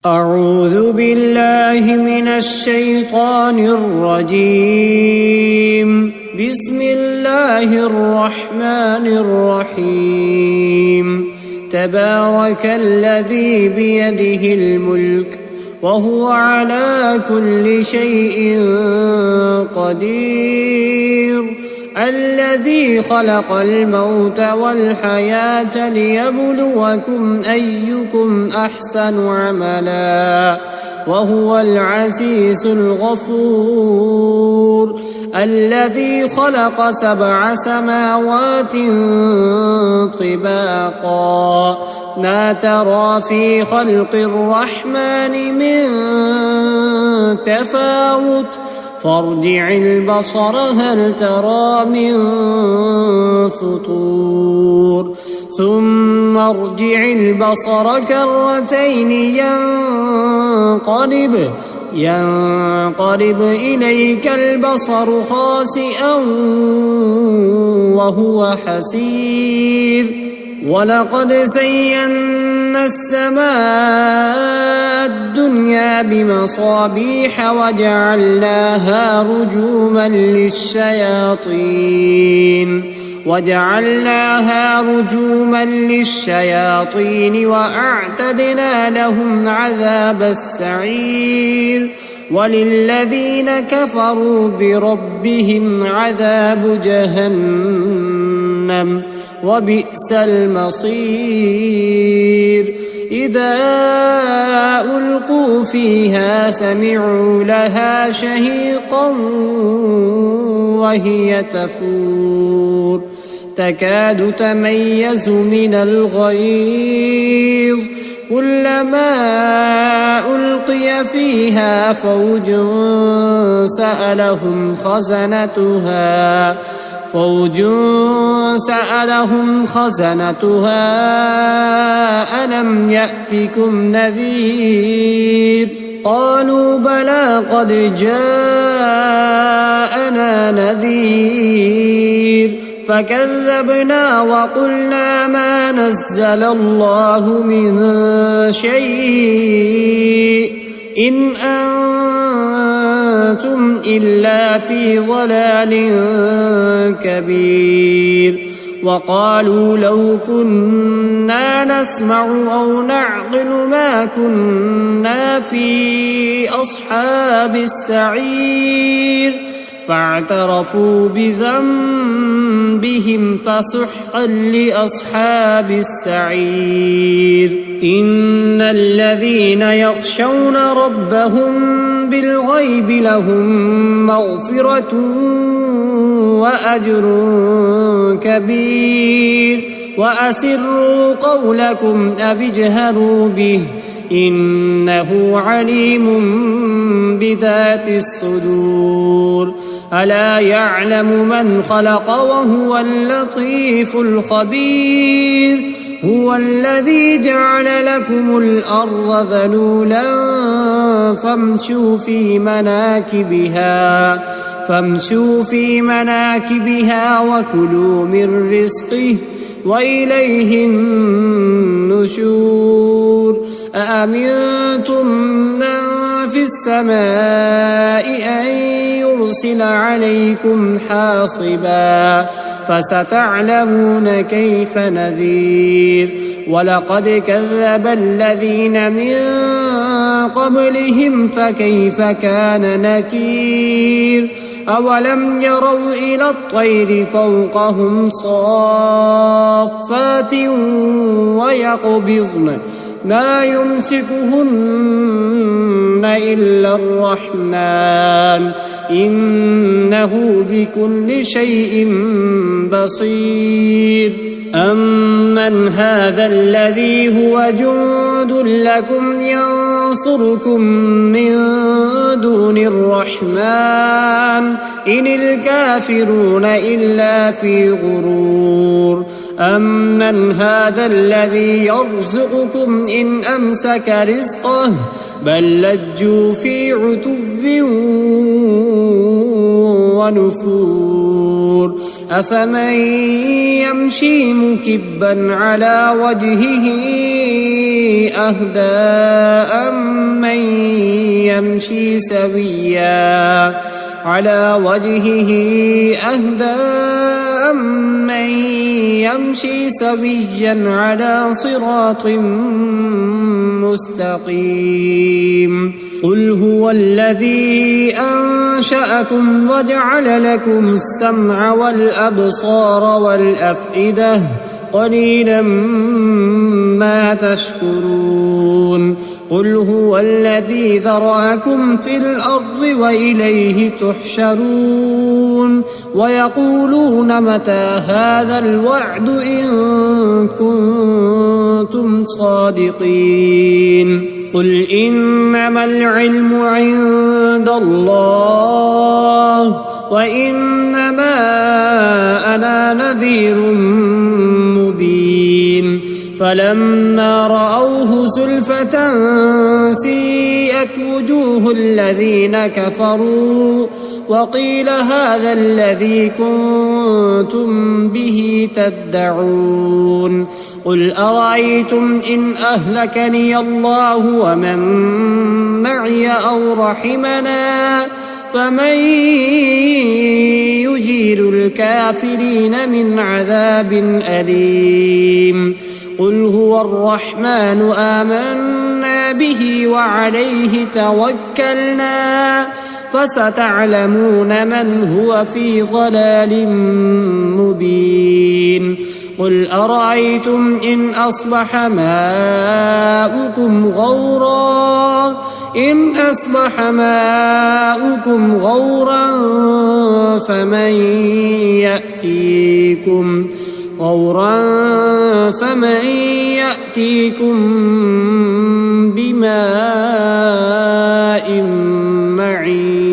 أعوذ بالله من الشيطان الرجيم. بسم الله الرحمن الرحيم. تبارك الذي بيده الملك وهو على كل شيء قدير. الذي خلق الموت والحياة ليبلوكم أيكم أحسن عملا وهو العزيز الغفور. الذي خلق 7 سماوات طباقا ما ترى في خلق الرحمن من تفاوت فارجع البصر هل ترى من فطور ثم ارجع البصر كرتين ينقلب إليك البصر خاسئا وهو حسير. ولقد زينا السماء الدنيا بمصابيح وجعلناها رجوما للشياطين وأعتدنا لهم عذاب السعير. وللذين كفروا بربهم عذاب جهنم وبئس المصير. إذا ألقوا فيها سمعوا لها شهيقا وهي تفور تكاد تميز من الغيظ كلما ألقي فيها فوج سألهم خزنتها ألم يأتكم نذير قالوا بلى قد جاءنا نذير فكذبنا وقلنا ما نزل الله من شيء إن أنتم إلا في ضلال كبير. وقالوا لو كنا نسمع أو نعقل ما كنا في أصحاب السعير فاعترفوا بذنبهم فسحقا لأصحاب السعير. إن الذين يخشون ربهم بالغيب لهم مغفرة وأجر كبير. وأسروا قولكم أو اجهروا به إنه عليم بذات الصدور. ألا يعلم من خلق وهو اللطيف الخبير. هو الذي جعل لكم الأرض ذلولا فامشوا في مناكبها وكلوا من رزقه وإليه النشور. أأمنتم من في السماء أن يرسل عليكم حاصبا فستعلمون كيف نذير. ولقد كذب الذين من قبلهم فكيف كان نكير. أولم يروا إلى الطير فوقهم صافات ويقبضن ما يمسكهن إلا الرحمن إنه بكل شيء بصير. أمن هذا الذي هو جند لكم ينصركم من دون الرحمن إن الكافرون إلا في غرور. أمن هذا الذي يرزقكم إن أمسك رزقه بل لجوا في عتو ونفور. أفمن يمشي مكبا على وجهه أهدى أمن يمشي سويا على صراط مستقيم قل هو الذي أنشأكم وجعل لكم السمع والأبصار والأفئدة قليلا ما تشكرون قل هو الذي ذرأكم في الأرض وإليه تحشرون ويقولون متى هذا الوعد إن كنتم صادقين قل إنما العلم عند الله وإنما أنا نذير مبين فلما رأوه زلفة سيئت وجوه الذين كفروا وقيل هذا الذي كنتم به تدعون قل أرأيتم إن أهلكني الله ومن معي أو رحمنا فمن يجير الكافرين من عذاب أليم قل هو الرحمن آمنا به وعليه توكلنا فستعلمون من هو في ضلال مبين قل أرأيتم إن أصبح ماؤكم غورا فمن يأتيكم بماء معين